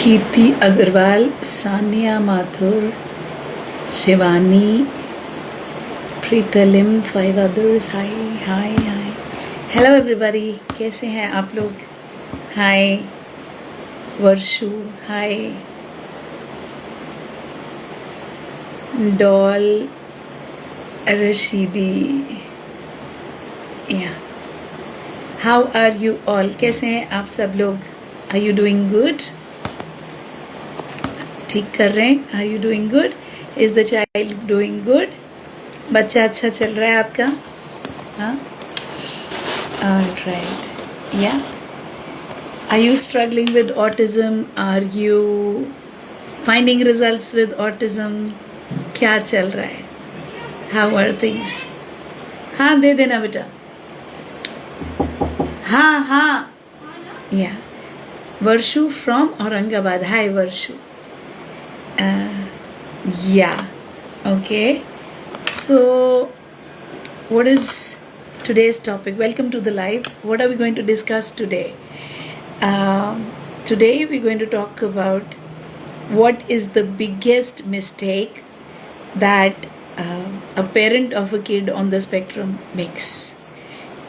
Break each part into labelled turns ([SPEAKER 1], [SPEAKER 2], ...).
[SPEAKER 1] Kirti Agarwal, Sania Mathur, Shivani, Preetalim, 5 others. Hi. Hello everybody. कैसे हैं आप लोग? Hi. Varshu. Hi. Doll. Rashidi. Yeah. How are you all? कैसे हैं आप सब लोग? Are you doing good? ठीक कर रहे हैं? Are you doing good? Is the child doing good? बच्चा अच्छा चल रहा है आपका? हाँ? All right. Yeah. Are you struggling with autism? Are you finding results with autism? क्या चल रहा है? How are things? हाँ दे देना बेटा. हाँ. Yeah. Varshu from Aurangabad. Hi Varshu. Yeah. Okay. So, what is today's topic? Welcome to the live. What are we going to discuss today? Today we're going to talk about what is the biggest mistake that a parent of a kid on the spectrum makes.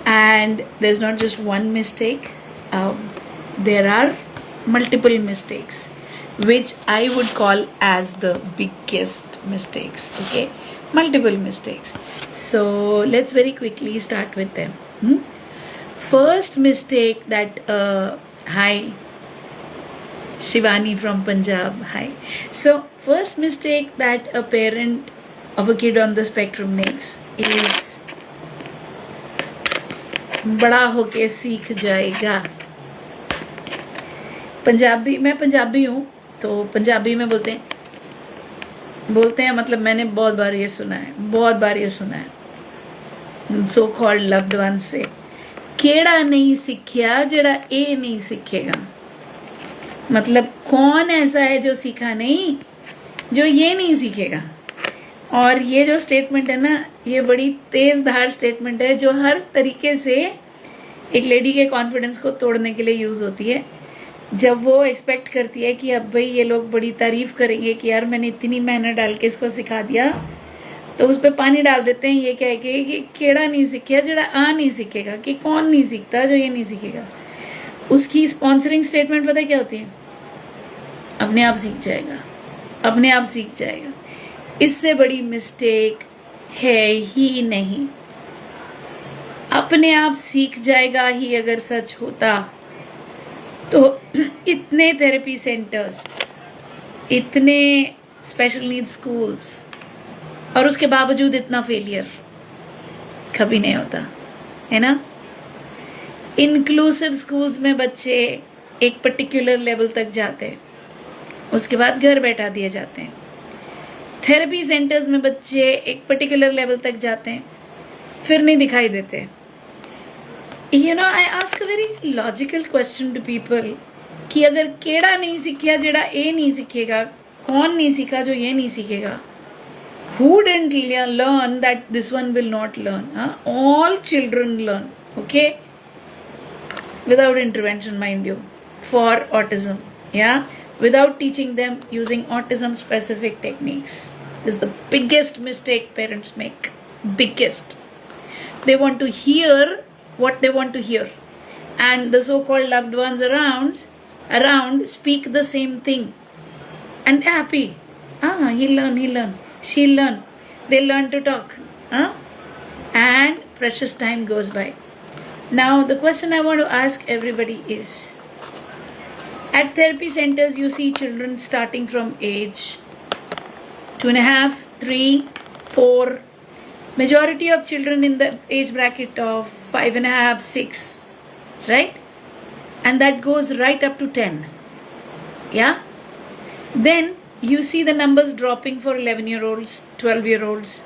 [SPEAKER 1] And there's not just one mistake. There are multiple mistakes, which I would call as the biggest mistakes. Okay, multiple mistakes. So let's very quickly start with them. First mistake that hi Shivani from Punjab. Hi. So first mistake that a parent of a kid on the spectrum makes is बड़ा होके सीख जाएगा. मैं पंजाबी हूँ तो पंजाबी में बोलते हैं मतलब मैंने बहुत बार ये सुना है सो कॉल्ड लव्ड वन से, केड़ा नहीं सीखिया जेड़ा ए नहीं सीखेगा. मतलब कौन ऐसा है जो सीखा नहीं, जो ये नहीं सीखेगा. और ये जो स्टेटमेंट है ना, ये बड़ी तेज धार स्टेटमेंट है जो हर तरीके से एक लेडी के कॉन्फिडेंस को तोड़ने के लिए यूज होती है. जब वो एक्सपेक्ट करती है कि अब भाई ये लोग बड़ी तारीफ करेंगे कि यार मैंने इतनी मेहनत डाल के इसको सिखा दिया, तो उस पर पानी डाल देते हैं ये कह के कि केड़ा नहीं सीखिया जेड़ा आ नहीं सीखेगा. कि कौन नहीं सीखता जो ये नहीं सीखेगा. उसकी स्पॉन्सरिंग स्टेटमेंट पता है क्या होती है? अपने आप सीख जाएगा. इससे बड़ी मिस्टेक है ही नहीं. अपने आप सीख जाएगा ही अगर सच होता तो इतने थेरेपी सेंटर्स, इतने स्पेशल नीड्स स्कूल्स, और उसके बावजूद इतना फेलियर कभी नहीं होता है ना. इंक्लूसिव स्कूल्स में बच्चे एक पर्टिकुलर लेवल तक जाते हैं, उसके बाद घर बैठा दिए जाते हैं. थेरेपी सेंटर्स में बच्चे एक पर्टिकुलर लेवल तक जाते हैं, फिर नहीं दिखाई देते. You know, I ask a very logical question to people कि अगर केड़ा नहीं सीखिया जेड़ा ए नहीं सीखेगा, कौन नहीं सीखा जो ये नहीं सीखेगा. Who didn't learn that this one will not learn? All children learn, okay? Without intervention, mind you, for autism, yeah? Without teaching them using autism specific techniques. This is the biggest mistake parents make. Biggest. They want to hear what they want to hear, and the so-called loved ones around speak the same thing, and they're happy. He'll learn, she'll learn, they'll learn to talk, and precious time goes by. Now the question I want to ask everybody is, at therapy centers you see children starting from age 2.5, 3, 4. Majority of children in the age bracket of 5.5, 6, right? And that goes right up to 10. Yeah? Then you see the numbers dropping for 11-year-olds, 12-year-olds.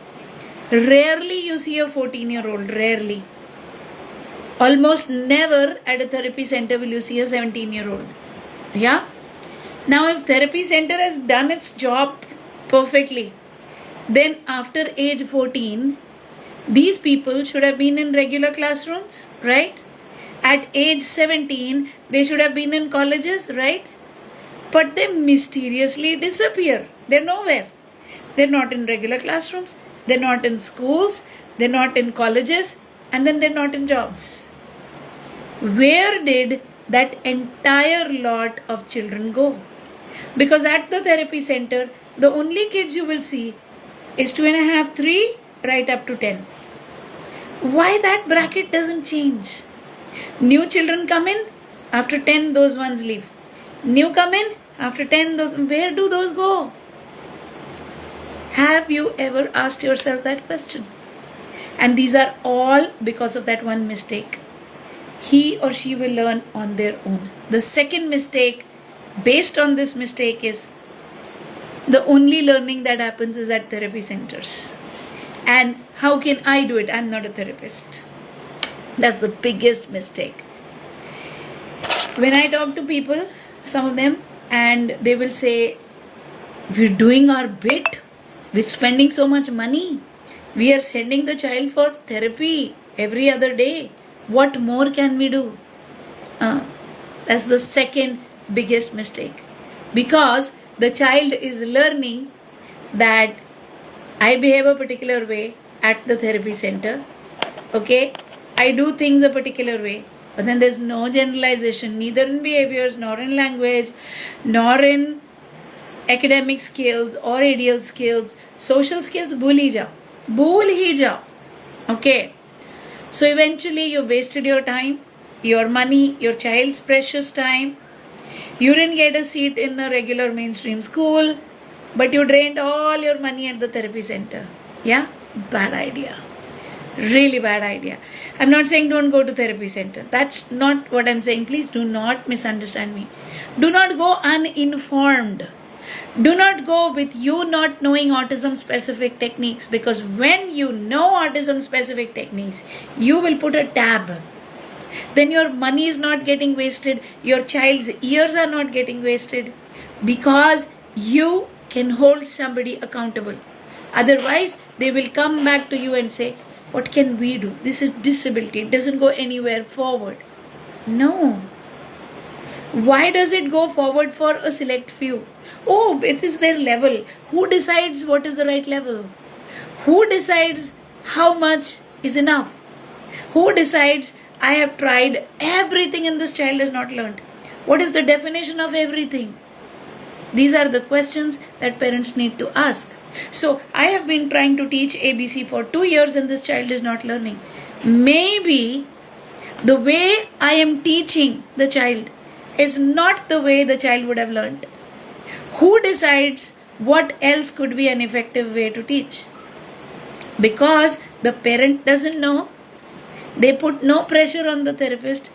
[SPEAKER 1] Rarely you see a 14-year-old, rarely. Almost never at a therapy center will you see a 17-year-old. Yeah? Now if therapy center has done its job perfectly, then after age 14, these people should have been in regular classrooms, right? At age 17, they should have been in colleges, right? but they mysteriously disappear. They're nowhere. They're not in regular classrooms, they're not in schools, they're not in colleges, and then they're not in jobs. Where did that entire lot of children go? Because at the therapy center, the only kids you will see is 2.5, 3, right up to 10. Why that bracket doesn't change? New children come in, after 10 those ones leave. New come in, after 10 those, where do those go? Have you ever asked yourself that question? And these are all because of that one mistake. He or she will learn on their own. The second mistake, based on this mistake, is the only learning that happens is at therapy centers. And how can I do it? I'm not a therapist. That's the biggest mistake. When I talk to people, some of them, and they will say, we're doing our bit, we're spending so much money, we are sending the child for therapy every other day, what more can we do? That's the second biggest mistake. Because the child is learning that I behave a particular way at the therapy center, okay, I do things a particular way, but then there's no generalization, neither in behaviors, nor in language, nor in academic skills or ideal skills. Social skills, bhul hi jao. Okay. So eventually you wasted your time, your money, your child's precious time. You didn't get a seat in a regular mainstream school, but you drained all your money at the therapy center. Yeah? Bad idea. Really bad idea. I'm not saying don't go to therapy centers. That's not what I'm saying. Please do not misunderstand me. Do not go uninformed. Do not go with you not knowing autism specific techniques, because when you know autism specific techniques, you will put a tab. Then your money is not getting wasted. Your child's years are not getting wasted, because you can hold somebody accountable. Otherwise, they will come back to you and say, what can we do? This is disability. It doesn't go anywhere forward. No. Why does it go forward for a select few? Oh, it is their level. Who decides what is the right level? Who decides how much is enough? Who decides I have tried everything and this child has not learned? What is the definition of everything? These are the questions that parents need to ask. So I have been trying to teach ABC for 2 years and this child is not learning. Maybe the way I am teaching the child is not the way the child would have learned. Who decides what else could be an effective way to teach? Because the parent doesn't know, they put no pressure on the therapist.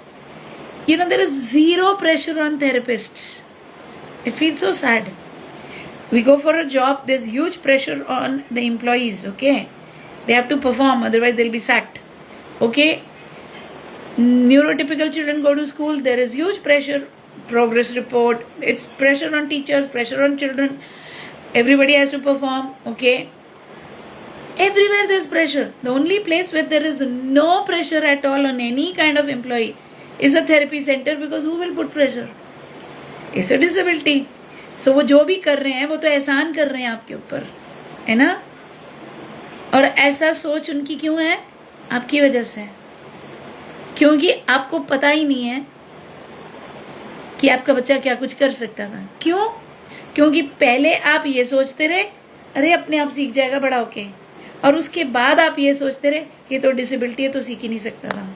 [SPEAKER 1] There is zero pressure on therapists. It feels so sad. We go for a job, there's huge pressure on the employees, okay? They have to perform, otherwise they'll be sacked. Okay? Neurotypical children go to school, there is huge pressure, progress report, it's pressure on teachers, pressure on children, everybody has to perform, okay? Everywhere there's pressure. The only place where there is no pressure at all on any kind of employee is a therapy center, because who will put pressure? It's a disability. So वो जो भी कर रहे हैं वो तो एहसान कर रहे हैं आपके ऊपर, है ना? और ऐसा सोच उनकी क्यों है? आपकी वजह से। क्योंकि आपको पता ही नहीं है कि आपका बच्चा क्या कुछ कर सकता था। क्यों? क्योंकि पहले आप ये सोचते रहे, अरे अपने आप सीख जाएगा बड़ा होके, और उसके बाद आप ये सोचते रहे ये तो डिसेबिलिटी है तो सीख ही नहीं सकता था,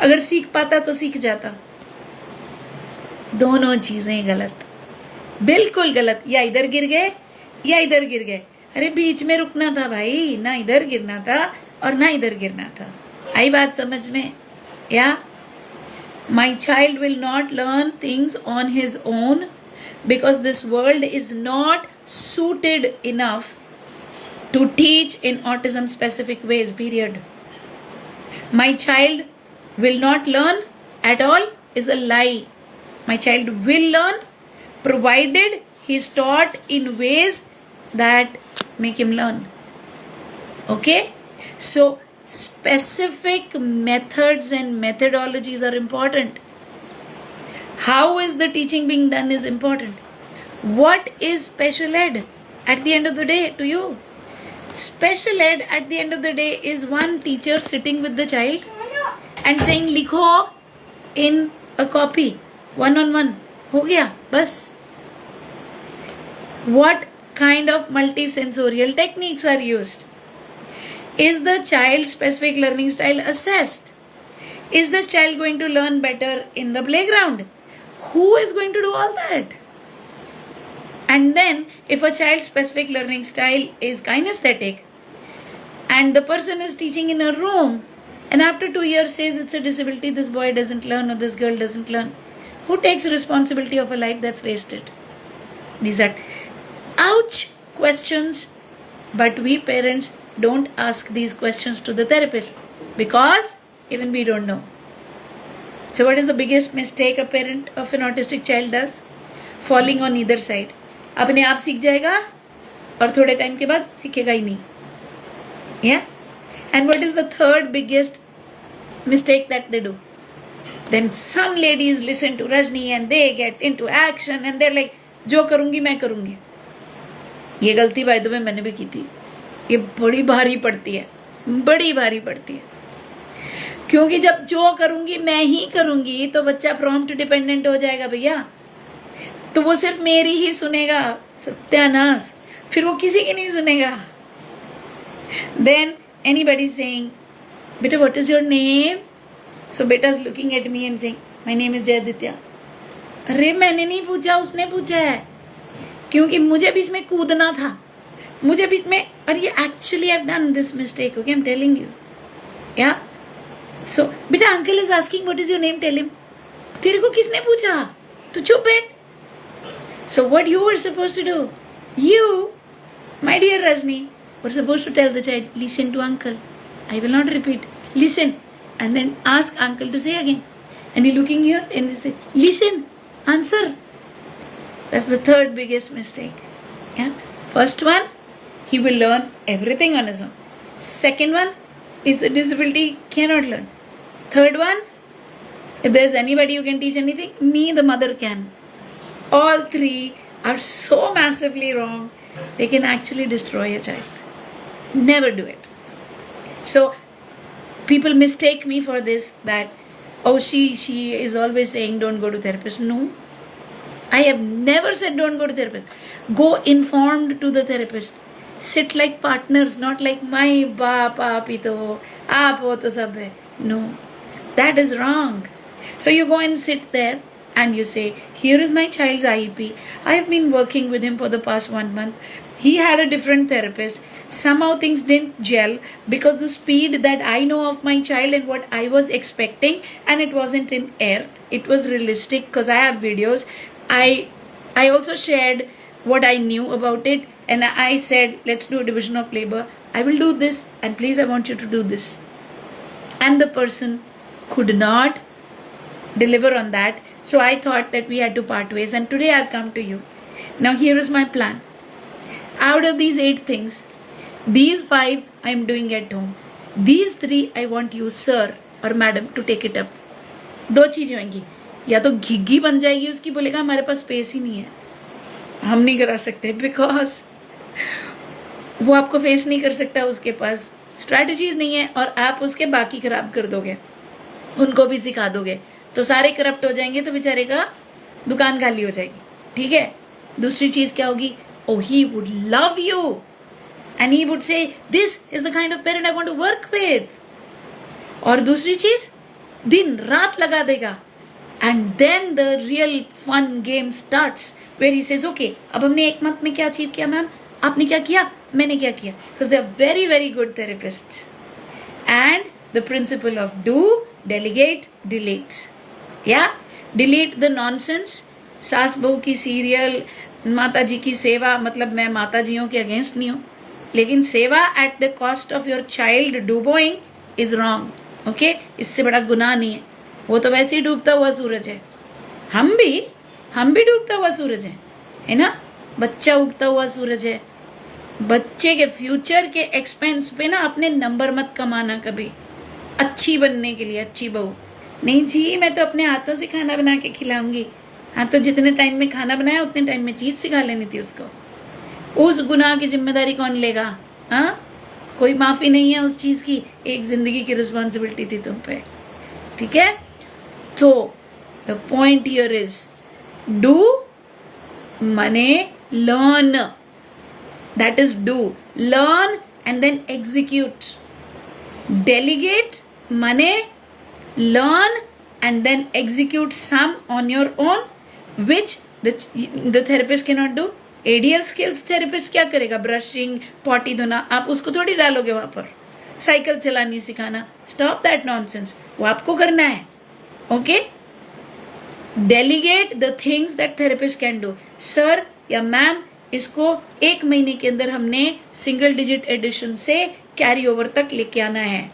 [SPEAKER 1] अगर सीख पाता तो सीख जाता। दोनों चीजें गलत, बिल्कुल गलत। या इधर गिर गए या इधर गिर गए। अरे बीच में रुकना था भाई, ना इधर गिरना था और ना इधर गिरना था। आई बात समझ में? या my child will not learn things on his own because this world is not suited enough to teach in autism specific ways, period. My child will not learn at all is a lie. My child will learn provided he is taught in ways that make him learn. Okay? So specific methods and methodologies are important. How is the teaching being done is important. What is special ed at the end of the day to you? Special ed at the end of the day is one teacher sitting with the child and saying लिखो in a copy, one on one. हो गया बस. What kind of multisensorial techniques are used? Is the child's specific learning style assessed? Is this child going to learn better in the playground? Who is going to do all that? And then, if a child's specific learning style is kinesthetic, and the person is teaching in a room, and after 2 years says it's a disability, this boy doesn't learn or this girl doesn't learn, who takes responsibility of a life that's wasted? These are ouch questions, but we parents don't ask these questions to the therapist because even we don't know. So what is the biggest mistake a parent of an autistic child does? Falling on either side. अपने आप सीख जाएगा और थोड़े time के बाद सीखेगा ही नहीं. Yeah? And what is the third biggest mistake that they do? Then some ladies listen to Rajni and they get into action and they're like, जो करूंगी मैं करूंगी. ये गलती बाय द वे मैंने भी की थी. ये बड़ी भारी पड़ती है, बड़ी भारी पड़ती है. क्योंकि जब जो करूंगी मैं ही करूंगी तो बच्चा प्रॉम्प्ट डिपेंडेंट हो जाएगा भैया. तो वो सिर्फ मेरी ही सुनेगा. सत्यानाश. फिर वो किसी की नहीं सुनेगा. Then anybody saying, beta, what is your name? So beta is looking at me and saying, my name is Jayaditya. अरे मैंने नहीं पूछा, उसने पूछा है. क्योंकि मुझे बीच में कूदना था. मुझे बीच में, अरे actually I've done this mistake, okay, I'm telling you. Yeah? So, beta, uncle is asking, what is your name? Tell him. तेरे को किसने पूछा? तू चुप बैठ. So what you were supposed to do? You, my dear Rajni, were supposed to tell the child, listen to uncle. I will not repeat. Listen. And then ask uncle to say again. And he looking here and he say, listen, answer. That's the third biggest mistake. Yeah. First one, he will learn everything on his own. Second one is a disability, cannot learn. Third one, if there's anybody who can teach anything, me, the mother, can. All three are so massively wrong, they can actually destroy a child. Never do it. So, people mistake me for this, that, oh, she is always saying don't go to therapist. No. I have never said don't go to therapist. Go informed to the therapist. Sit like partners, not like my baap, aap hi to, aap ho to sab hai. No. That is wrong. So you go and sit there and you say, here is my child's IEP. I have been working with him for the past 1 month. He had a different therapist. Somehow things didn't gel because the speed that I know of my child and what I was expecting, and it wasn't in air. It was realistic because I have videos. I also shared what I knew about it, and I said, let's do a division of labor. I will do this and please I want you to do this. And the person could not deliver on that. So I thought that we had to part ways, and today I've come to you. Now here is my plan. Out of these 8 things, these 5 I am doing at home. These 3 I want you, sir or madam, to take it up. 2 चीजें होंगी. या तो घिग्गी बन जाएगी उसकी, बोलेगा हमारे पास space ही नहीं है, हम नहीं करा सकते, बिकॉज वो आपको फेस नहीं कर सकता, उसके पास स्ट्रैटेजीज नहीं है, और आप उसके बाकी खराब कर दोगे, उनको भी सिखा दोगे, तो सारे करप्ट हो जाएंगे, तो बेचारे का दुकान खाली हो जाएगी. ठीक है. दूसरी चीज क्या होगी? Oh he would love you and he would say this is the kind of parent I want to work with. और दूसरी चीज, दिन रात लगा देगा. And then the real fun game starts where he says okay, अब हमने 1 month में क्या अचीव किया मैम, आपने क्या किया, मैंने क्या किया, because they are very very good therapist. And the principle of do, delegate, delete. या डिलीट द नॉनसेंस. सास बहू की सीरियल, माता जी की सेवा, मतलब मैं माता जियों के अगेंस्ट नहीं हूं, लेकिन सेवा at the cost of your child wellbeing is wrong. Okay, इससे बड़ा गुनाह नहीं है. वो तो वैसे ही डूबता हुआ सूरज है, हम भी डूबता हुआ सूरज है ना. बच्चा उगता हुआ सूरज है. बच्चे के फ्यूचर के एक्सपेंस पे ना अपने नंबर मत कमाना कभी, अच्छी बनने के लिए. अच्छी बहू नहीं जी, मैं तो अपने हाथों से खाना बना के खिलाऊंगी. हाँ, तो जितने टाइम में खाना बनाया उतने टाइम में चीज सिखा लेनी थी उसको। उस गुनाह की जिम्मेदारी कौन लेगा? हाँ, कोई माफी नहीं है उस चीज की, एक जिंदगी की रिस्पॉन्सिबिलिटी थी तुम पे। ठीक है, तो the point here is do माने learn, that is do, learn and then execute. Delegate माने learn and then execute some on your own which the therapist cannot do. ADL skills therapist क्या करेगा? ब्रशिंग, पॉटी धोना, आप उसको थोड़ी डालोगे वहां पर। साइकिल चलानी सिखाना, स्टॉप दैट नॉनसेंस, वो आपको करना है। Okay, delegate the things that therapist can do. Sir या मैम, इसको 1 महीने के अंदर हमने सिंगल डिजिट एडिशन से कैरी ओवर तक लेके आना है।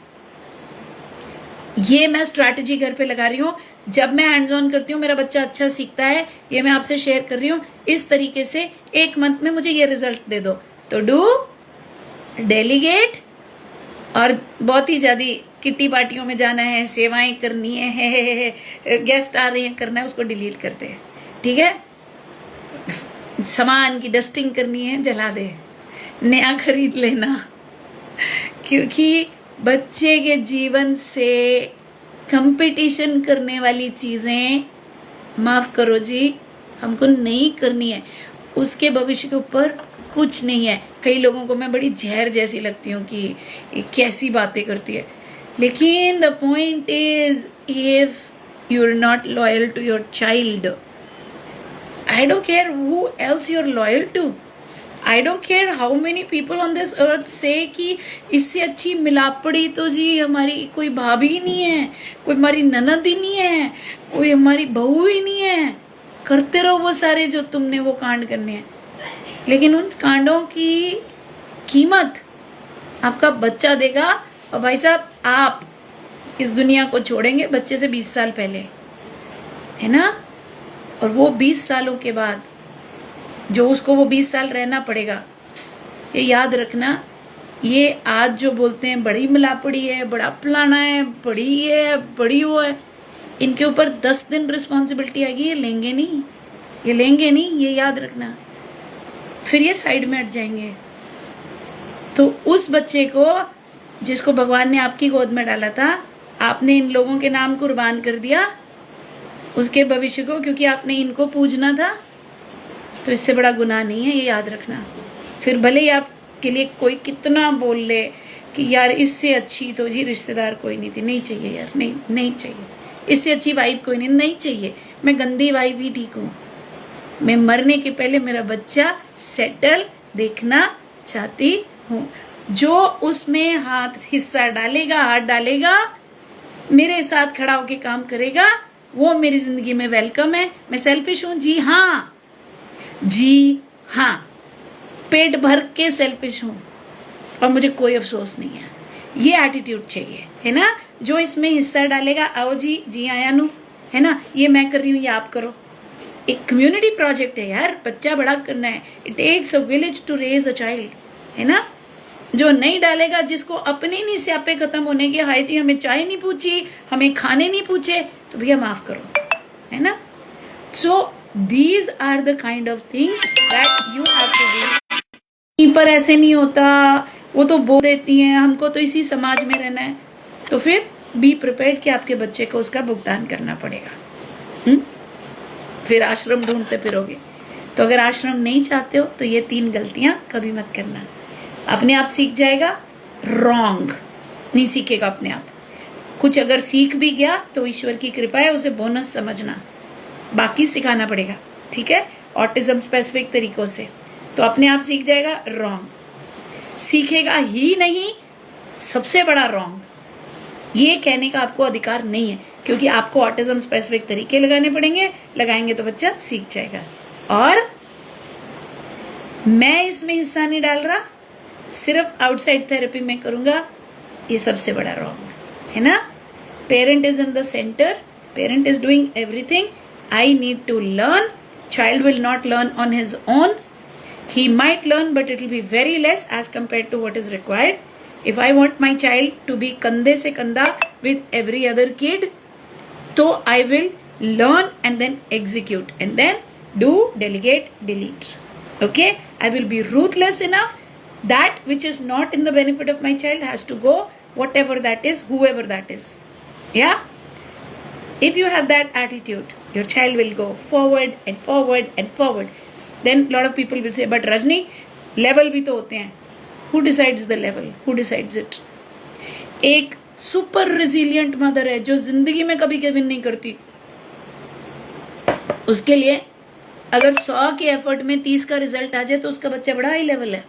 [SPEAKER 1] ये मैं स्ट्रैटेजी घर पे लगा रही हूँ। जब मैं हैंड्स ऑन करती हूँ मेरा बच्चा अच्छा सीखता है, ये मैं आपसे शेयर कर रही हूँ। इस तरीके से 1 मंथ में मुझे ये रिजल्ट दे दो। तो डू, डेलीगेट, और बहुत ही ज्यादा किट्टी पार्टियों में जाना है, सेवाएं करनी है, गेस्ट आ रहे हैं, करना है, उसको डिलीट करते हैं। ठीक है, सामान की डस्टिंग करनी है, जला दे, नया खरीद लेना। क्योंकि बच्चे के जीवन से कंपटीशन करने वाली चीजें, माफ करो जी, हमको नहीं करनी है। उसके भविष्य के ऊपर कुछ नहीं है। कई लोगों को मैं बड़ी जहर जैसी लगती हूँ कि ये कैसी बातें करती है, लेकिन the point is if you are not loyal to your child, I don't care who else you are loyal to, I don't care how many people on this earth say कि इससे अच्छी मिलापड़ी तो जी हमारी कोई भाभी ही नहीं है, कोई हमारी ननद ही नहीं है, कोई हमारी बहू ही नहीं है। करते रहो वो सारे जो तुमने वो कांड करने हैं, लेकिन उन कांडों की कीमत आपका बच्चा देगा। और भाई साहब, आप इस दुनिया को छोड़ेंगे बच्चे से 20 साल पहले, है ना, और वो 20 सालों के बाद जो उसको वो 20 साल रहना पड़ेगा। ये याद रखना, ये आज जो बोलते हैं बड़ी मिलापड़ी है, बड़ा फलाना है, बड़ी ये है, बड़ी वो है, इनके ऊपर 10 दिन रिस्पॉन्सिबिलिटी आएगी, ये लेंगे नहीं, ये लेंगे नहीं, ये याद रखना। फिर ये साइड में हट जाएंगे। तो उस बच्चे को जिसको भगवान ने आपकी गोद में डाला था, आपने इन लोगों के नाम कुर्बान कर दिया उसके भविष्य को, क्योंकि आपने इनको पूजना था। तो इससे बड़ा गुनाह नहीं है, ये याद रखना। फिर भले ही आपके लिए कोई कितना बोल ले कि यार इससे अच्छी तो जी रिश्तेदार कोई नहीं थी, नहीं चाहिए यार, नहीं नहीं चाहिए, इससे अच्छी वाइफ कोई नहीं, नहीं चाहिए, मैं गंदी वाइफ ही ठीक हूँ, मैं मरने के पहले मेरा बच्चा सेटल देखना चाहती हूँ। जो उसमें हिस्सा डालेगा, हाथ डालेगा, मेरे साथ खड़ा होके काम करेगा, वो मेरी जिंदगी में वेलकम है। मैं सेल्फिश हूँ? जी हाँ, जी हाँ, पेट भर के सेल्फिश हूं और मुझे कोई अफसोस नहीं है। ये एटीट्यूड चाहिए, है ना। जो इसमें हिस्सा डालेगा, आओ जी, जी आया नू, है ना, ये मैं कर रही हूँ, ये आप करो। एक कम्युनिटी प्रोजेक्ट है यार, बच्चा बड़ा करना है। It takes a village to raise a child, है ना। जो नहीं डालेगा, जिसको अपने नहीं स्यापे खत्म होने के, हाय जी हमें चाय नहीं पूछी, हमें खाने नहीं पूछे, तो भैया माफ करो, है ना। सो these are the kind of things that you have to do। पर ऐसे नहीं होता, वो तो बोल देती हैं, हमको तो इसी समाज में रहना है। तो फिर बी प्रिपेयर्ड कि आपके बच्चे को उसका भुगतान करना पड़ेगा। फिर आश्रम ढूंढते फिरोगे। तो अगर आश्रम नहीं चाहते हो तो ये 3 गलतियां कभी मत करना। अपने आप सीख जाएगा, रॉन्ग नहीं सीखेगा अपने आप। कुछ अगर सीख भी गया तो ईश्वर की कृपा है, उसे बोनस समझना, बाकी सिखाना पड़ेगा। ठीक है, ऑटिज्म स्पेसिफिक तरीकों से। तो अपने आप सीख जाएगा, रॉन्ग सीखेगा ही नहीं, सबसे बड़ा रॉन्ग। ये कहने का आपको अधिकार नहीं है, क्योंकि आपको ऑटिज्म स्पेसिफिक तरीके लगाने पड़ेंगे, लगाएंगे तो बच्चा सीख जाएगा। और मैं इसमें हिस्सा नहीं डाल रहा, सिर्फ आउटसाइड थेरेपी में करूंगा, ये सबसे बड़ा रॉन्ग है ना। Parent is in the centre, parent is doing everything. I need to learn. Child will not learn on his own. He might learn, but it will be very less as compared to what is required. If I want my child to be कंधे से कंधा with every other kid, तो I will learn and then execute, and then do, delegate, delete. Okay, I will be ruthless enough. That which is not in the benefit of my child has to go, whatever that is, whoever that is. Yeah, if you have that attitude, your child will go forward and forward and forward. Then lot of people will say, but Rajni, level भी तो होते हैं. Who decides the level? Who decides it? एक super resilient mother है जो जिंदगी में कभी गिव नहीं करती. उसके लिए अगर 100 के एफर्ट में 30 का रिजल्ट आ जाए तो उसका बच्चा बड़ा हाई लेवल है.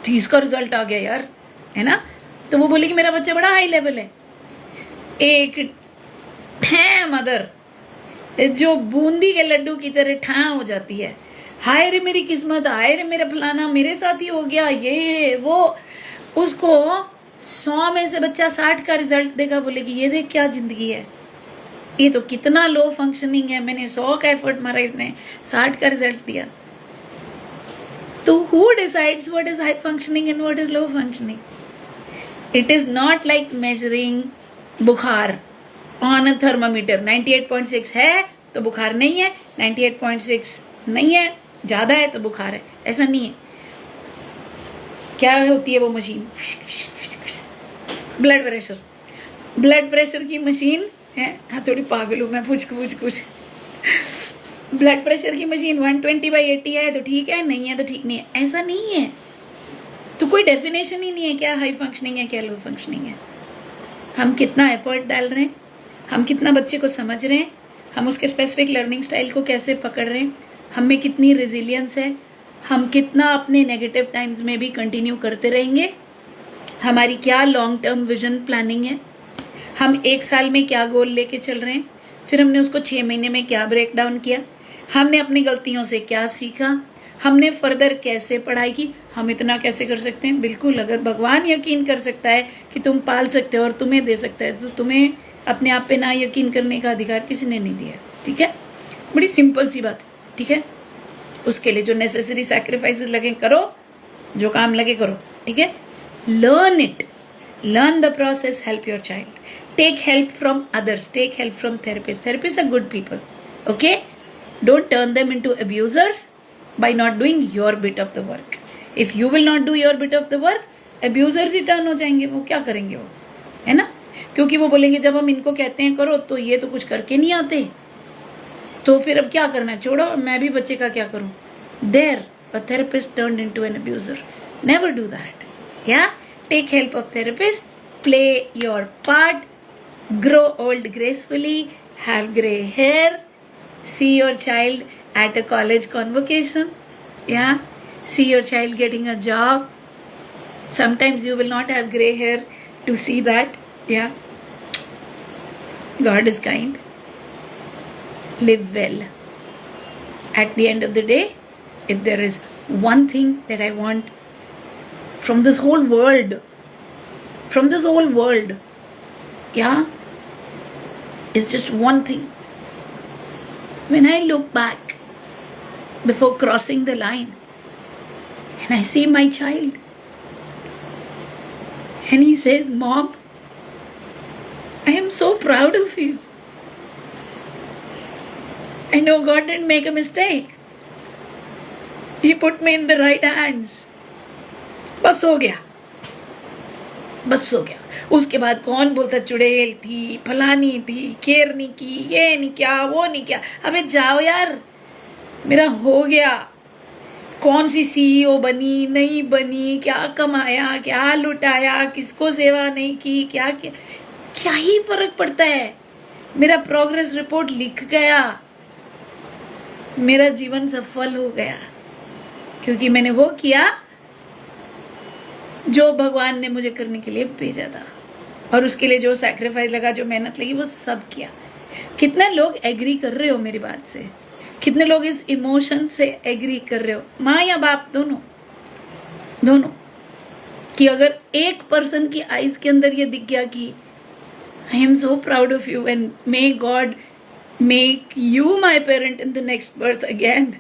[SPEAKER 1] 30 का रिजल्ट आ गया यार, है ना, तो वो बोलेगी मेरा बच्चा बड़ा हाई लेवल है. एक है मदर जो बूंदी के लड्डू की तरह ठा हो जाती है. हाय रे मेरी किस्मत, हाय रे मेरा फलाना, मेरे साथ ही हो गया ये वो. उसको 100 में से बच्चा 60 का रिजल्ट देगा, बोलेगी ये देख क्या जिंदगी है, ये तो कितना लो फंक्शनिंग है, मैंने 100 का एफर्ट मारा, इसने 60 का रिजल्ट दिया. तो who decides what is high functioning and what is low functioning? It is not like measuring बुखार on a thermometer. 98.6 है तो बुखार नहीं है, 98.6 नहीं है, ज्यादा है तो बुखार है, ऐसा नहीं है. क्या होती है वो मशीन? ब्लड प्रेशर की मशीन है. हाँ, थोड़ी पागल हूं मैं, कुछ ब्लड प्रेशर की मशीन 120/80 है तो ठीक है, नहीं है तो ठीक नहीं है, ऐसा नहीं है. तो कोई डेफिनेशन ही नहीं है क्या हाई फंक्शनिंग है क्या लो फंक्शनिंग है. हम कितना एफर्ट डाल रहे हैं, हम कितना बच्चे को समझ रहे हैं, हम उसके स्पेसिफिक लर्निंग स्टाइल को कैसे पकड़ रहे हैं, हम में कितनी रेजिलियंस है, हम कितना अपने नेगेटिव टाइम्स में भी कंटिन्यू करते रहेंगे, हमारी क्या लॉन्ग टर्म विजन प्लानिंग है, हम 1 साल में क्या गोल लेके चल रहे हैं, फिर हमने उसको 6 महीने में क्या ब्रेक डाउन किया, हमने अपनी गलतियों से क्या सीखा, हमने फर्दर कैसे पढ़ाई की. हम इतना कैसे कर सकते हैं? बिल्कुल, अगर भगवान यकीन कर सकता है कि तुम पाल सकते हो और तुम्हें दे सकता है, तो तुम्हें अपने आप पे ना यकीन करने का अधिकार किसी ने नहीं दिया. ठीक है, बड़ी सिंपल सी बात. ठीक है, उसके लिए जो नेसेसरी सैक्रिफाइसेस लगे करो, जो काम लगे करो. ठीक है, learn it, learn the process, help your child, take help from others, take help from therapist. Therapist are good people. Okay, don't turn them into abusers by not doing your bit of the work. If you will not do your bit of the work, abusers he turn हो जाएंगे. वो क्या करेंगे वो, है ना, क्योंकि वो बोलेंगे जब हम इनको कहते हैं करो तो ये तो कुछ करके नहीं आते, तो फिर अब क्या करना है, छोड़ो, मैं भी बच्चे का क्या करूं. There a therapist turned into an abuser. Never do that. Yeah, take help of therapist, play your part, grow old gracefully, have gray hair, see your child at a college convocation. Yeah, see your child getting a job. Sometimes you will not have gray hair to see that. Yeah, God is kind. Live well. At the end of the day, if there is one thing that I want from this whole world, yeah, it's just one thing. When I look back before crossing the line and I see my child and he says, Mom, I am so proud of you. I know God didn't make a mistake. He put me in the right hands. बस हो गया. उसके बाद कौन बोलता चुड़ैल थी, फलानी थी, केयर नहीं की, ये नहीं किया, वो नहीं किया. अबे जाओ यार, मेरा हो गया. कौन सी सीईओ बनी, नहीं बनी, क्या कमाया, क्या लुटाया, किसको सेवा नहीं की, क्या ही फर्क पड़ता है. मेरा प्रोग्रेस रिपोर्ट लिख गया, मेरा जीवन सफल हो गया, क्योंकि मैंने वो किया जो भगवान ने मुझे करने के लिए भेजा था, और उसके लिए जो सैक्रिफाइस लगा, जो मेहनत लगी, वो सब किया. कितने लोग एग्री कर रहे हो मेरी बात से? कितने लोग इस इमोशन से एग्री कर रहे हो, माँ या बाप, दोनों, कि अगर एक पर्सन की आईज के अंदर ये दिख गया कि I am so proud of you and may God make you my parent in the next birth again.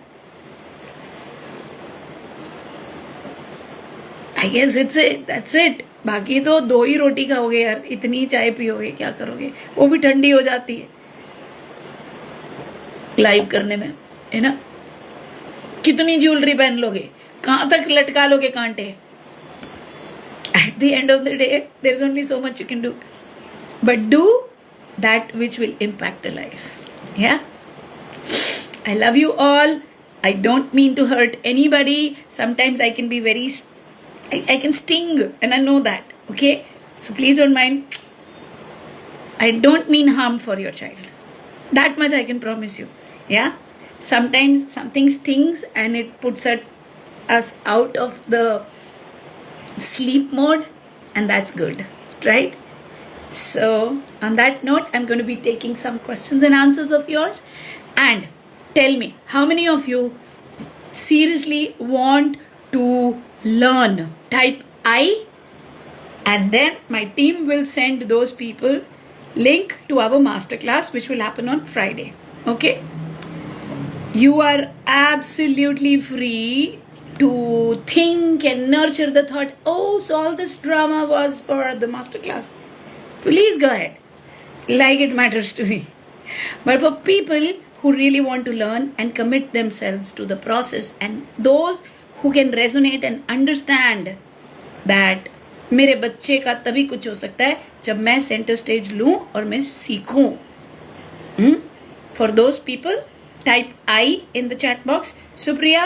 [SPEAKER 1] I guess that's it. बाकी तो 2 ही रोटी खाओगे यार, इतनी चाय पियोगे, क्या करोगे, वो भी ठंडी हो जाती है. लाइव करने में, है ना? कितनी ज्वेलरी पहन लोगे, कहां तक लटका लोगे कांटे? At the end of the day there is only so much you can do, but do that which will impact a life. Yeah, I love you all. I don't mean to hurt anybody. Sometimes I can be very, I can sting, and I know that. Okay, so please don't mind. I don't mean harm for your child. That much I can promise you. Yeah, sometimes something stings and it puts us out of the sleep mode, and that's good, right? So on that note, I'm going to be taking some questions and answers of yours, and tell me, how many of you seriously want to learn? Type I, and then my team will send those people link to our masterclass, which will happen on Friday. Okay, you are absolutely free to think and nurture the thought, oh, so all this drama was for the masterclass. Please go ahead, like it matters to me. But for people who really want to learn and commit themselves to the process, and those who can resonate and understand that मेरे बच्चे का तभी कुछ हो सकता है जब मैं सेंटर स्टेज लूं और मैं सीखूं. For those people, type I in the chat box. Supriya,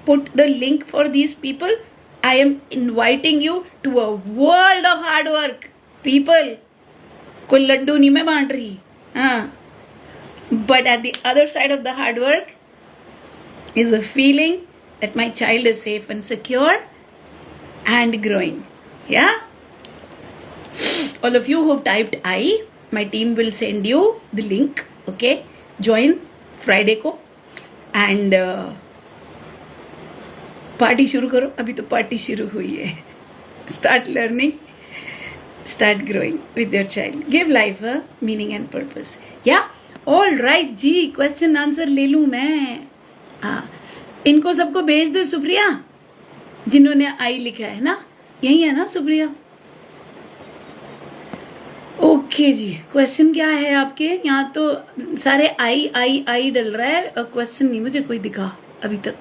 [SPEAKER 1] put the link for these people. I am inviting you to a world of hard work. People, कोई लड्डू नहीं मैं बांट रही. हाँ, but at the other side of the hard work is the feeling that my child is safe and secure and growing. Yeah, all of you who've typed I, my team will send you the link. Okay, join Friday को and party शुरू करो. अभी तो party शुरू हुई है. Start learning, start growing with your child. Give life a meaning and purpose. Yeah, all right ji, question answer ले लूं मैं. इनको सबको भेज दे सुप्रिया, जिन्होंने आई लिखा है ना. यही है ना सुप्रिया? ओके जी, क्वेश्चन क्या है आपके? यहाँ तो सारे आई आई आई डल रहा है, क्वेश्चन नहीं मुझे कोई दिखा अभी तक.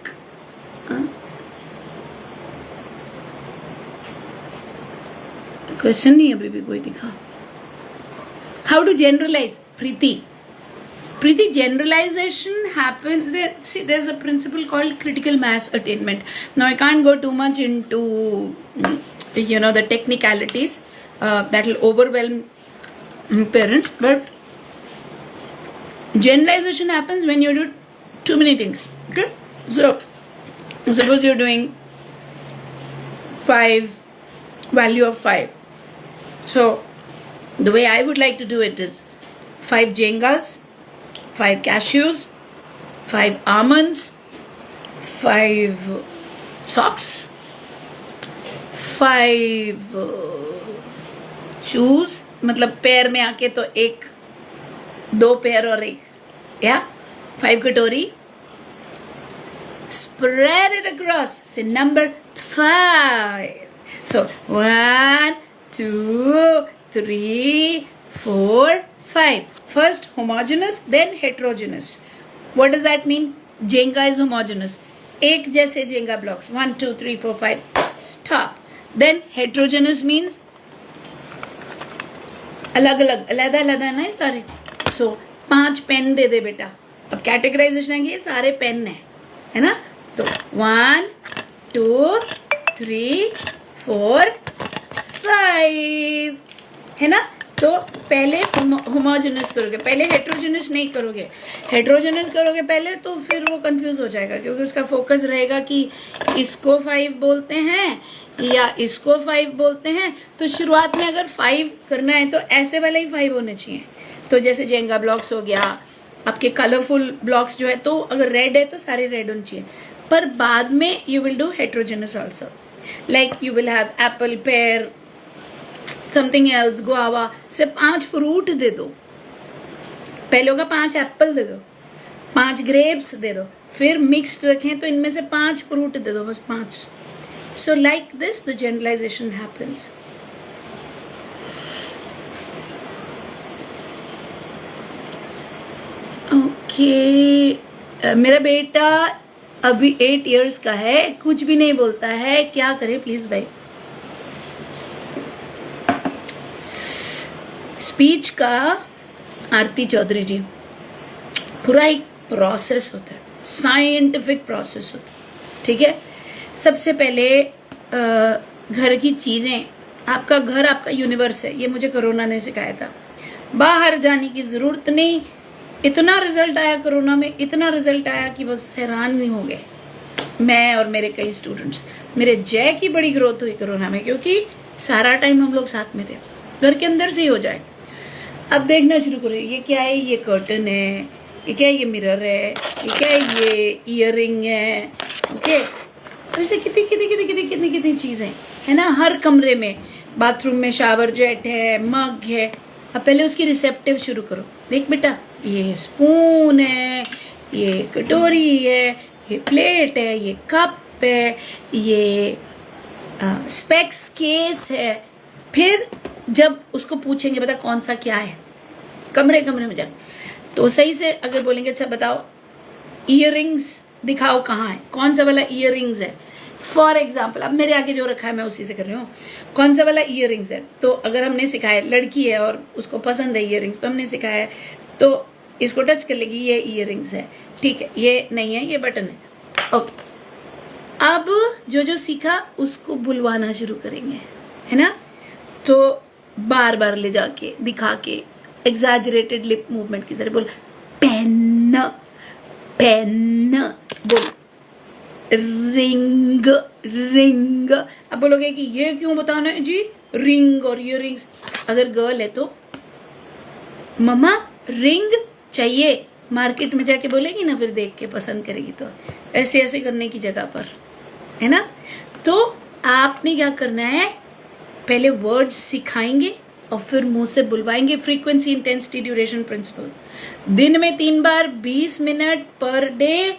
[SPEAKER 1] क्वेश्चन नहीं अभी भी कोई दिखा. How to generalize? Preeti, generalization happens. See, there's a principle called critical mass attainment. Now, I can't go too much into, the technicalities that will overwhelm parents. But generalization happens when you do too many things. Okay? So, suppose you're doing 5, value of 5. So, the way I would like to do it is 5 Jengas, 5 cashews, 5 almonds, 5 socks, 5 shoes, मतलब पैर में आके तो 2 पैर और 1, 5 कटोरी. Spread it across. Say number 5. So 1, 2, 3, 4, 5. First homogeneous, then heterogeneous. What does that mean? Jenga is homogeneous. एक जैसे Jenga blocks. 1, 2, 3, 4, 5. Stop. Then heterogeneous means अलग अलग, अलग अलग है ना सारे. So 5 पेन दे दे बेटा. अब कैटेगराइजेशन है कि ये सारे पेन है ना. तो 1, 2, 3, 4, 5 है ना. तो पहले होमोजेनस करोगे, पहले हेट्रोजेनस नहीं करोगे. हेट्रोजेनस करोगे पहले तो फिर वो कंफ्यूज हो जाएगा, क्योंकि उसका फोकस रहेगा कि इसको 5 बोलते हैं या इसको 5 बोलते हैं. तो शुरुआत में अगर 5 करना है तो ऐसे वाले ही 5 होने चाहिए. तो जैसे जेंगा ब्लॉक्स हो गया, आपके कलरफुल ब्लॉक्स जो है, तो अगर रेड है तो सारे रेड होने चाहिए. पर बाद में you will do heterogeneous also. Like you will have Apple, pair, something else, guava से 5 फ्रूट दे दो. पहले होगा 5 एप्पल दे दो, 5 ग्रेप्स दे दो, फिर मिक्स्ड रखें तो इनमें से 5 फ्रूट दे दो, बस 5. So like this the generalization happens. Okay, कि मेरा बेटा अभी 8 इयर्स का है, कुछ भी नहीं बोलता है, क्या करे प्लीज बताइए। स्पीच का आरती चौधरी जी पूरा एक प्रोसेस होता है, साइंटिफिक प्रोसेस होता है, ठीक है। सबसे पहले घर की चीजें, आपका घर आपका यूनिवर्स है, ये मुझे कोरोना ने सिखाया था। बाहर जाने की जरूरत नहीं। इतना रिजल्ट आया कोरोना में, इतना रिजल्ट आया कि बस हैरान नहीं हो गए मैं और मेरे कई स्टूडेंट्स। मेरे जय की बड़ी ग्रोथ हुई कोरोना में, क्योंकि सारा टाइम हम लोग साथ में थे, घर के अंदर से ही हो जाए। अब देखना शुरू करो, ये क्या है, ये कर्टन है, ये क्या है, ये मिरर है, ये क्या है, ये ईयरिंग है, ओके। ऐसे कितनी कितनी कितनी कितनी कितनी कितनी चीजें है ना हर कमरे में। बाथरूम में शावर जेट है, मग है। अब पहले उसकी रिसेप्टिव शुरू करो। देख बेटा, ये स्पून है, ये कटोरी है, ये प्लेट है, ये कप है, ये स्पेक्स केस है। फिर जब उसको पूछेंगे बता कौन सा क्या है, कमरे कमरे में जाके तो सही से अगर बोलेंगे अच्छा बताओ इयररिंग्स दिखाओ कहाँ है, कौन सा वाला इयररिंग्स है। फॉर एग्जाम्पल अब मेरे आगे जो रखा है मैं उसी से कर रही हूँ, कौन सा वाला इयररिंग्स है। तो अगर हमने सिखाया, लड़की है और उसको पसंद है इयररिंग्स, तो हमने सिखाया है तो इसको टच कर लेगी, ये इयररिंग्स है, ठीक है, ये नहीं है, ये बटन है, ओके। अब जो जो सीखा उसको बुलवाना शुरू करेंगे, है ना। तो बार बार ले जाके दिखा के एग्जैजरेटेड लिप मूवमेंट की तरह बोल, पेन पेन, बोल रिंग रिंग। अब बोलोगे कि ये क्यों बताना है जी, रिंग और इयररिंग्स। अगर गर्ल है तो मम्मा रिंग चाहिए, मार्केट में जाके बोलेगी ना, फिर देख के पसंद करेगी। तो ऐसे ऐसे करने की जगह पर, है ना। तो आपने क्या करना है, पहले वर्ड्स सिखाएंगे और फिर मुंह से बुलवाएंगे। Frequency, intensity, duration principle. दिन में 3 बार 20 मिनट पर डे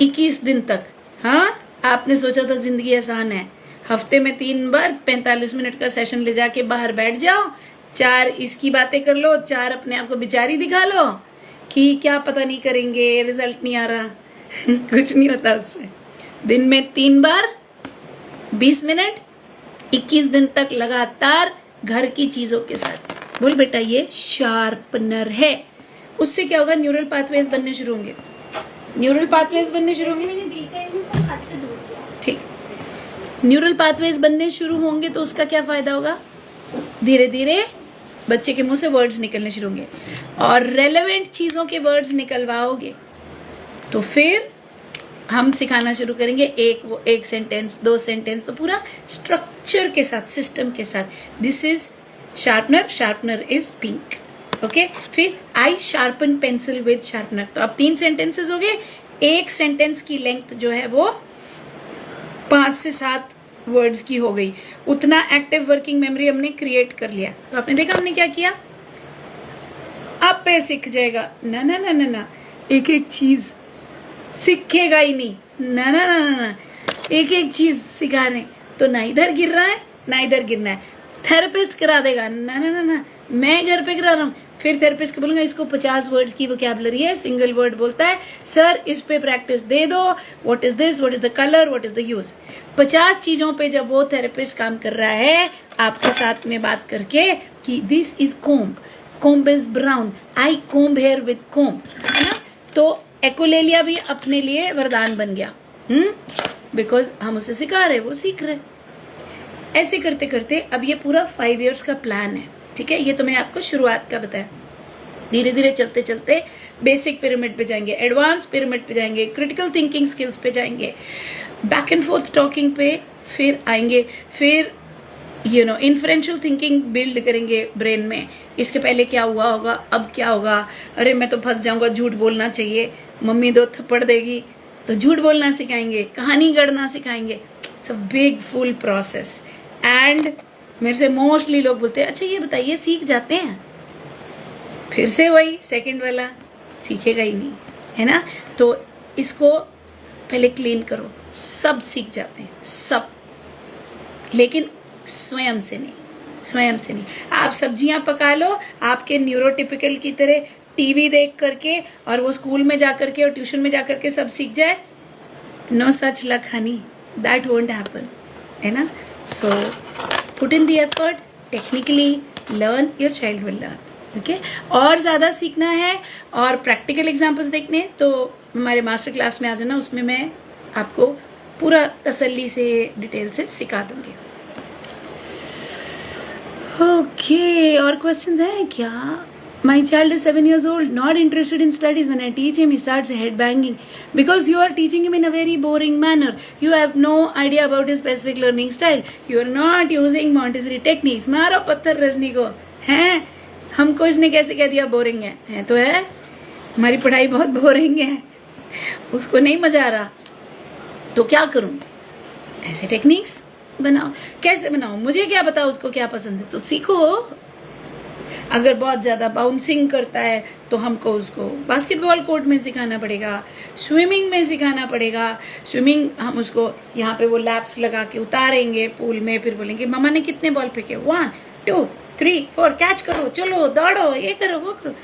[SPEAKER 1] 21 दिन तक। हाँ, आपने सोचा था जिंदगी आसान है, हफ्ते में 3 बार 45 मिनट का सेशन ले जाके बाहर बैठ जाओ, 4 इसकी बातें कर लो, 4 अपने आप को बिचारी दिखा लो कि क्या पता नहीं करेंगे, रिजल्ट नहीं आ रहा कुछ नहीं होता उससे। दिन में 3 बार 20 मिनट 21 दिन तक लगातार घर की चीजों के साथ। बोल बेटा ये शार्पनर है। उससे क्या होगा, न्यूरल पाथवेज बनने शुरू होंगे, न्यूरल पाथवेज बनने शुरू होंगे, ठीक। न्यूरल पाथवेज बनने शुरू होंगे तो उसका क्या फायदा होगा, धीरे धीरे बच्चे के मुंह से वर्ड्स निकलने शुरू होंगे और रेलेवेंट चीजों के वर्ड्स निकलवाओगे तो फिर हम सिखाना शुरू करेंगे। एक सेंटेंस, 2 सेंटेंस, तो पूरा स्ट्रक्चर के साथ, सिस्टम के साथ। This is sharpener, sharpener is pink, okay. फिर आई शार्पन पेंसिल विद शार्पनर। तो अब 3 सेंटेंसेस हो गए। एक सेंटेंस की लेंथ जो है वो 5 से 7 वर्ड्स की हो गई। उतना एक्टिव वर्किंग मेमोरी हमने क्रिएट कर लिया। तो आपने देखा हमने क्या किया, अब पे सीख जाएगा। ना ना ना ना ना, एक एक चीज सीखेगा ही नहीं, ना ना ना ना ना, एक एक चीज सिखा रहे तो ना इधर गिर रहा है ना इधर गिरना है। थेरेपिस्ट करा देगा, ना ना ना ना, मैं घर पे करा रहा हूँ। फिर थेरेपिस्ट को बोलूंगा इसको 50 वर्ड्स की वोकैबुलरी है, सिंगल वर्ड बोलता है, सर इस पे प्रैक्टिस दे दो, what is this, what is the colour, what is the use. 50 चीजों पे जब वो थेरेपिस्ट काम कर रहा है आपके साथ में बात करके कि this is comb, comb is brown, I comb here with comb, है ना। तो एकोलेलिया भी अपने लिए वरदान बन गया, बिकॉज हम उसे सिखा रहे, वो सीख रहे। ऐसे करते करते अब ये पूरा 5 इयर्स का प्लान है, ठीक है। ये तो मैंने आपको शुरुआत का बताया। धीरे धीरे चलते चलते बेसिक पिरामिड पे जाएंगे, एडवांस पिरामिड पे जाएंगे, क्रिटिकल थिंकिंग स्किल्स पे जाएंगे, बैक एंड फोर्थ टॉकिंग पे फिर आएंगे, फिर इन्फ्रेंशियल थिंकिंग बिल्ड करेंगे ब्रेन में। इसके पहले क्या हुआ होगा, अब क्या होगा, अरे मैं तो फंस जाऊंगा, झूठ बोलना चाहिए, मम्मी 2 थप्पड़ देगी, तो झूठ बोलना सिखाएंगे, कहानी गढ़ना सिखाएंगे। It's a big full process. And मेरे से मोस्टली लोग बोलते हैं अच्छा ये बताइए सीख जाते हैं, फिर से वही सेकंड वाला, सीखेगा ही नहीं, है ना। तो इसको पहले क्लीन करो, सब सीख जाते हैं सब, लेकिन स्वयं से नहीं, स्वयं से नहीं। आप सब्जियां पका लो, आपके न्यूरोटिपिकल की तरह टीवी देख करके और वो स्कूल में जा करके और ट्यूशन में जा करके सब सीख जाए? No such luck honey, that won't happen, है ना? So put in the effort, technically learn, your child will learn. Okay, और ज़्यादा सीखना है और प्रैक्टिकल एग्जाम्पल्स देखने हैं तो हमारे मास्टर क्लास में आ जाना, उसमें मैं आपको पूरा तसल्ली से डिटेल से सिखा दूंगी. ओके, और क्वेश्चंस हैं क्या? My child is 7 years old, not interested in studies. When I teach him, he starts head banging because you are teaching him in a very boring manner. You have no idea about his specific learning style. You are not using Montessori techniques. मारो पत्थर रजनी को, हैं? हमको इसने कैसे कह दिया boring है तो है. हमारी पढ़ाई बहुत बोरिंग है, उसको नहीं मजा आ रहा, तो क्या करूं? ऐसे टेक्निक्स बनाओ. कैसे बनाओ? मुझे क्या पता उसको क्या पसंद है, तो सीखो. अगर बहुत ज़्यादा बाउंसिंग करता है तो हमको उसको बास्केटबॉल कोर्ट में सिखाना पड़ेगा, स्विमिंग में सिखाना पड़ेगा. स्विमिंग हम उसको यहाँ पे वो लैप्स लगा के उतारेंगे पूल में, फिर बोलेंगे मम्मा ने कितने बॉल फेंके, 1 2 3 4, कैच करो, चलो दौड़ो, ये करो वो करो.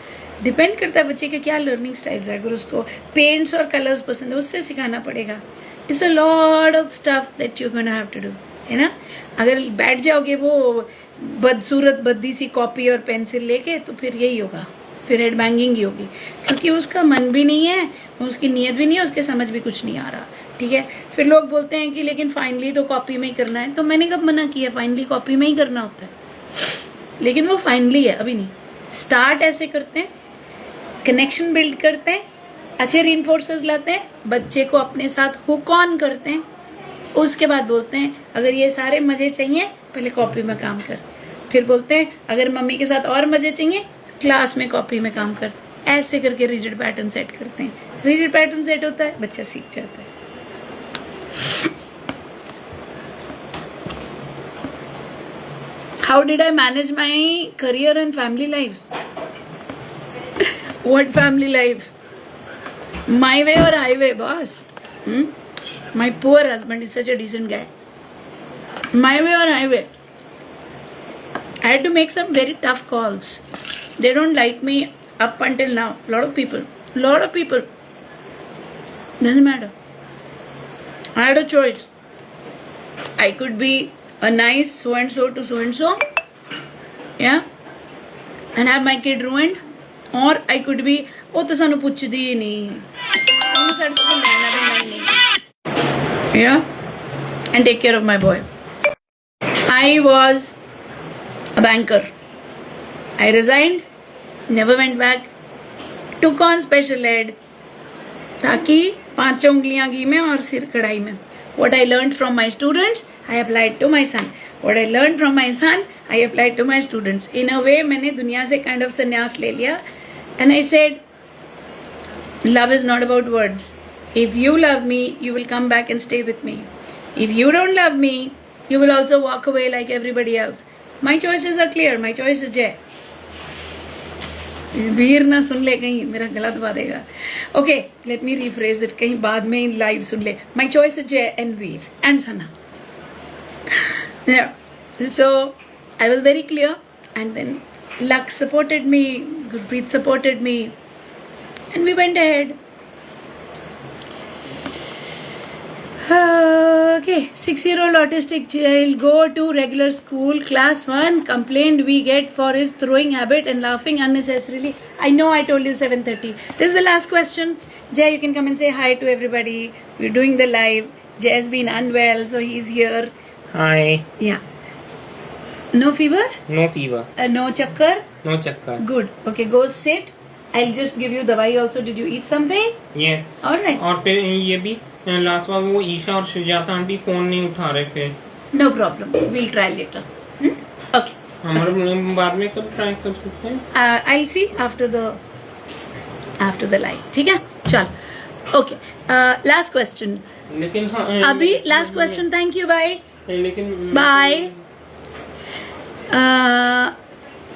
[SPEAKER 1] डिपेंड करता है बच्चे के क्या लर्निंग स्टाइल्स है. अगर उसको पेंट्स और कलर्स पसंद है, उससे सिखाना पड़ेगा. It's a lot of stuff that you gonna have to do, है ना? अगर बैठ जाओगे वो बदसूरत बद्दी सी कॉपी और पेंसिल लेके, तो फिर यही होगा, फिर हेड बैंगिंग ही होगी, क्योंकि उसका मन भी नहीं है, उसकी नीयत भी नहीं है, उसके समझ भी कुछ नहीं आ रहा. ठीक है, फिर लोग बोलते हैं कि लेकिन फाइनली तो कॉपी में ही करना है. तो मैंने कब मना किया? फाइनली कॉपी में ही करना होता है, लेकिन वो फाइनली है, अभी नहीं. स्टार्ट ऐसे करते हैं, कनेक्शन बिल्ड करते हैं, अच्छे रीइंफोर्सर्स लाते हैं, बच्चे को अपने साथ हुक ऑन करते हैं, उसके बाद बोलते हैं अगर ये सारे मजे चाहिए पहले कॉपी में काम कर. फिर बोलते हैं अगर मम्मी के साथ और मजे चाहिए क्लास में कॉपी में काम कर. ऐसे करके रिजिड पैटर्न सेट करते हैं. रिजिड पैटर्न सेट होता है, बच्चा सीख जाता है. How did I manage my career and family life? What family life? My way or highway, boss. My poor husband is such a decent guy. My way or highway. I had to make some very tough calls. They don't like me up until now. Lot of people. Doesn't matter. I had a choice. I could be a nice so and so to so and so, yeah, and have my kid ruined, or I could be ਉਹ ਤਾਂ ਸਾਨੂੰ ਪੁੱਛਦੀ ਹੀ ਨਹੀਂ, ਉਹਨੂੰ ਸਾਡੇ ਤੋਂ ਲੈਣਾ ਦੇਣਾ ਹੀ ਨਹੀਂ. Yeah, and take care of my boy. I was a banker. I resigned, never went back, took on special ed, ताकि 5 उंगलियां घी में और सिर कढ़ाई में. What I learned from my students, I applied to my son. What I learned from my son, I applied to my students. In a way, मैंने दुनिया से kind of संन्यास ले लिया, and I said, love is not about words. If you love me, you will come back and stay with me. If you don't love me, you will also walk away like everybody else. My choices are clear. My choice is Jay. वीर ना सुन ले कहीं, मेरा गला दबा देगा. Okay, let me rephrase it. कहीं बाद में लाइव सुन ले. My choice is Jay and Veer and Sana. Yeah. So I was very clear, and then luck supported me, Gurpreet supported me, and we went ahead. Okay, 6-year-old autistic child go to regular school, class 1. Complaint we get for his throwing habit and laughing unnecessarily. I know I told you 7:30. This is the last question. Jay, you can come and say hi to everybody. We're doing the live. Jay has been unwell, so he's here.
[SPEAKER 2] Hi.
[SPEAKER 1] Yeah. No fever?
[SPEAKER 2] No fever.
[SPEAKER 1] No chakkar?
[SPEAKER 2] No chakkar.
[SPEAKER 1] Good. Okay, go sit. I'll just give you dawai also. Did you eat something?
[SPEAKER 2] Yes.
[SPEAKER 1] All right.
[SPEAKER 2] और फिर ये भी last बार वो ईशा और Sujata aunty phone नहीं उठा रहे फिर.
[SPEAKER 1] No problem. We'll try later. Okay.
[SPEAKER 2] हमारे बाद में कब ट्राई कर सकते हैं?
[SPEAKER 1] I'll see after the live. ठीक है? चल. Okay. Last question.
[SPEAKER 2] लेकिन हाँ.
[SPEAKER 1] अभी last question. Thank you. Bye.
[SPEAKER 2] लेकिन.
[SPEAKER 1] Bye.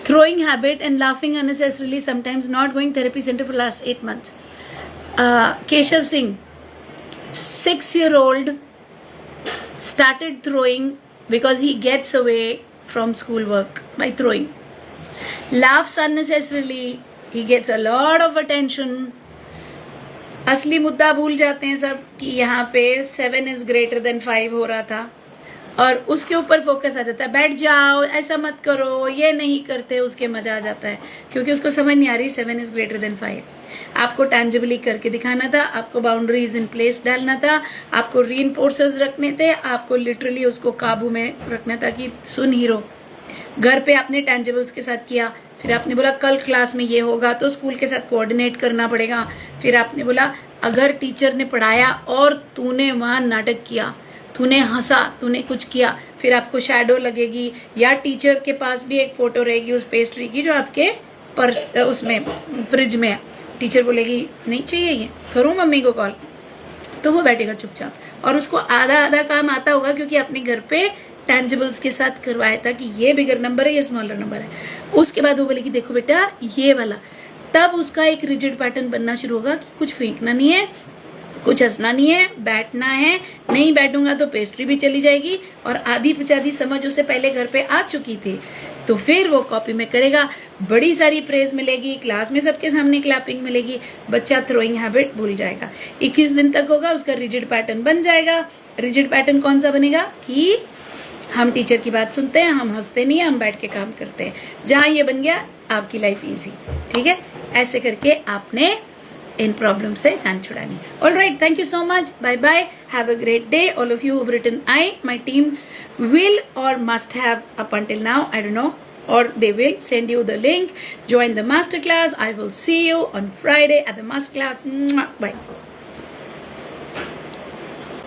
[SPEAKER 1] Throwing habit and laughing unnecessarily, sometimes not going therapy center for last 8 months. Keshav Singh, 6-year-old, started throwing because he gets away from schoolwork by throwing. Laughs unnecessarily, he gets a lot of attention. असली मुद्दा भूल जाते हैं सब कि यहाँ पे 7 is greater than 5 हो रहा था, और उसके ऊपर फोकस आ जाता है। बैठ जाओ, ऐसा मत करो, ये नहीं करते, उसके मजा आ जाता है, क्योंकि उसको समझ नहीं आ रही 7 इज ग्रेटर देन 5। आपको टैंजिबली करके दिखाना था, आपको बाउंड्रीज इन प्लेस डालना था, आपको रीइंफोर्सर्स रखने थे, आपको लिटरली उसको काबू में रखना था कि सुन हीरो। घर पे आपने टैंजिबल्स के साथ किया, फिर आपने बोला कल क्लास में ये होगा तो स्कूल के साथ कोऑर्डिनेट करना पड़ेगा, फिर आपने बोला अगर टीचर ने पढ़ाया और तूने वहां नाटक किया, तूने हंसा, तूने कुछ किया, फिर आपको शैडो लगेगी, या टीचर के पास भी एक फोटो रहेगी उस पेस्ट्री की जो आपके पर्स उसमें फ्रिज में है। टीचर बोलेगी नहीं चाहिए ये, करूं मम्मी को कॉल, तो वो बैठेगा चुपचाप, और उसको आधा आधा काम आता होगा क्योंकि अपने घर पे टैंजिबल्स के साथ करवाया था कि ये बिगर नंबर है, ये स्मॉलर नंबर है। उसके बाद वो बोलेगी देखो बेटा ये वाला, तब उसका एक रिजिड पैटर्न बनना शुरू होगा कि कुछ फेंकना नहीं है, कुछ हंसना नहीं है, बैठना है, नहीं बैठूंगा तो पेस्ट्री भी चली जाएगी। और आधी पिछाधी समझ उसे पहले घर पे आ चुकी थी, तो फिर वो कॉपी में करेगा, बड़ी सारी प्रेज मिलेगी, क्लास में सबके सामने क्लैपिंग मिलेगी, बच्चा थ्रोइंग हैबिट भूल जाएगा। 21 दिन तक होगा, उसका रिजिड पैटर्न बन जाएगा। रिजिड पैटर्न कौन सा बनेगा कि हम टीचर की बात सुनते हैं, हम हंसते नहीं हैं, हम बैठ के काम करते हैं। जहां ये बन गया आपकी लाइफ इजी। ठीक है, ऐसे करके आपने इन प्रॉब्लम से जान छुड़ानी। All right, thank you so much, bye bye, have a great day. All of you have written I, my team will or must have up until now, I don't know, or they will send you the link. Join the masterclass. I will see you on Friday at the masterclass. Bye.